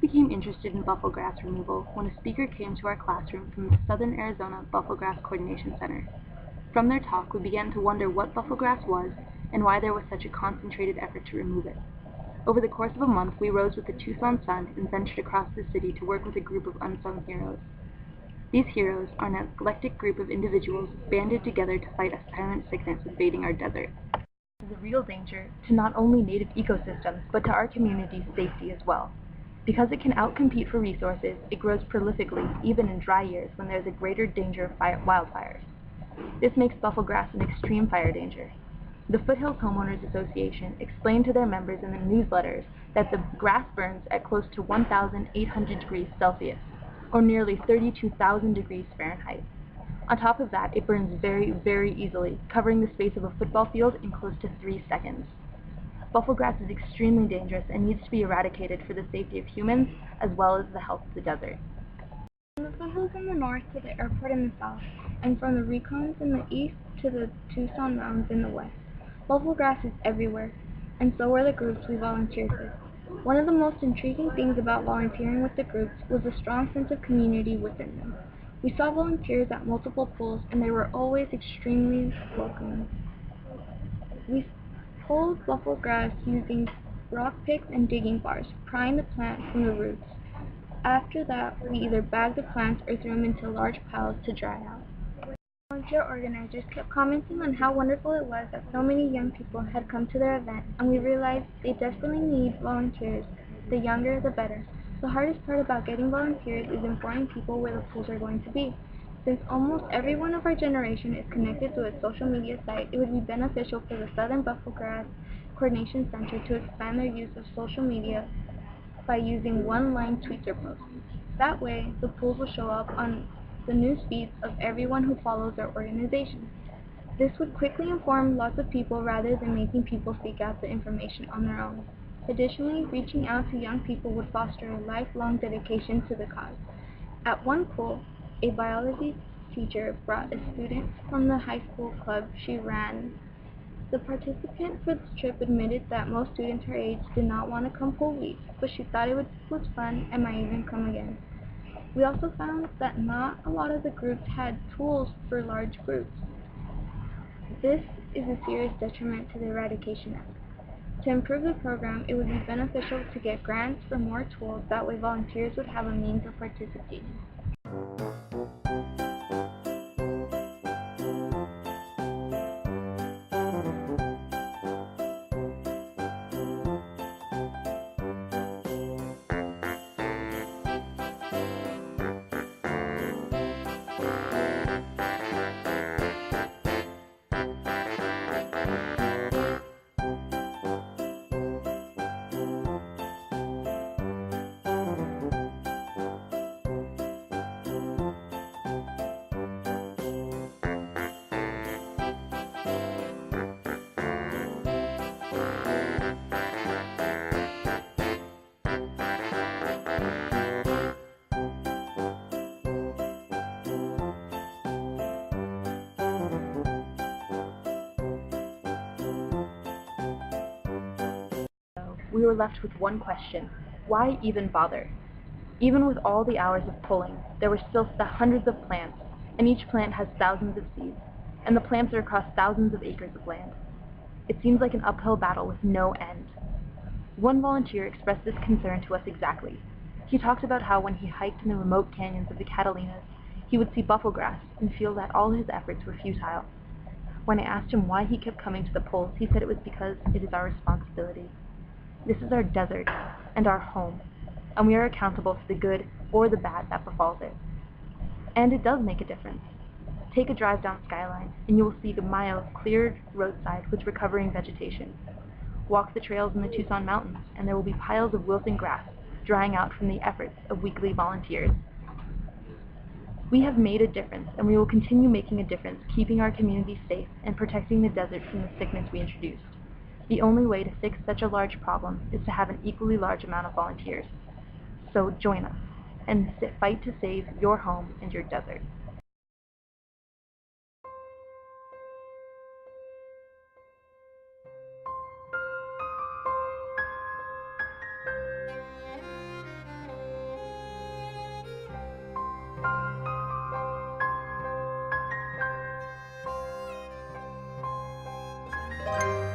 became interested in bufflegrass removal when a speaker came to our classroom from the Southern Arizona Buffelgrass Coordination Center. From their talk, we began to wonder what bufflegrass was and why there was such a concentrated effort to remove it. Over the course of a month, we rose with the Tucson sun and ventured across the city to work with a group of unsung heroes. These heroes are an eclectic group of individuals banded together to fight a silent sickness invading our desert. This is a real danger to not only native ecosystems, but to our community's safety as well. Because it can outcompete for resources, it grows prolifically even in dry years when there is a greater danger of wildfires. This makes bufflegrass an extreme fire danger. The Foothills Homeowners Association explained to their members in the newsletters that the grass burns at close to 1,800 degrees Celsius, or nearly 32,000 degrees Fahrenheit. On top of that, it burns very, very easily, covering the space of a football field in close to 3 seconds. Bufflegrass is extremely dangerous and needs to be eradicated for the safety of humans as well as the health of the desert. From the foothills in the north to the airport in the south, and from the Recons in the east to the Tucson Mountains in the west, bufflegrass is everywhere, and so are the groups we volunteered with. One of the most intriguing things about volunteering with the groups was the strong sense of community within them. We saw volunteers at multiple pools, and they were always extremely welcoming. We pulled bufflegrass using rock picks and digging bars, prying the plant from the roots. After that, we either bagged the plants or threw them into large piles to dry out. Volunteer organizers kept commenting on how wonderful it was that so many young people had come to their event, and we realized they desperately need volunteers. The younger, the better. The hardest part about getting volunteers is informing people where the pools are going to be. Since almost everyone of our generation is connected to a social media site, it would be beneficial for the Southern Buffelgrass Coordination Center to expand their use of social media by using one-line tweets or posts. That way, the pools will show up on the news feeds of everyone who follows their organization. This would quickly inform lots of people rather than making people seek out the information on their own. Additionally, reaching out to young people would foster a lifelong dedication to the cause. At one pool, a biology teacher brought a student from the high school club she ran. The participant for this trip admitted that most students her age did not want to come pull weeds, but she thought it was fun and might even come again. We also found that not a lot of the groups had tools for large groups. This is a serious detriment to the eradication effort. To improve the program, it would be beneficial to get grants for more tools, that way volunteers would have a means of participating. We were left with one question: why even bother? Even with all the hours of pulling, there were still hundreds of plants, and each plant has thousands of seeds, and the plants are across thousands of acres of land. It seems like an uphill battle with no end. One volunteer expressed this concern to us exactly. He talked about how when he hiked in the remote canyons of the Catalinas, he would see bufflegrass and feel that all his efforts were futile. When I asked him why he kept coming to the polls, he said it was because it is our responsibility. This is our desert and our home, and we are accountable for the good or the bad that befalls it. And it does make a difference. Take a drive down Skyline, and you will see a mile of cleared roadside with recovering vegetation. Walk the trails in the Tucson Mountains, and there will be piles of wilting grass drying out from the efforts of weekly volunteers. We have made a difference, and we will continue making a difference, keeping our community safe and protecting the desert from the sickness we introduced. The only way to fix such a large problem is to have an equally large amount of volunteers. So join us and fight to save your home and your desert. you.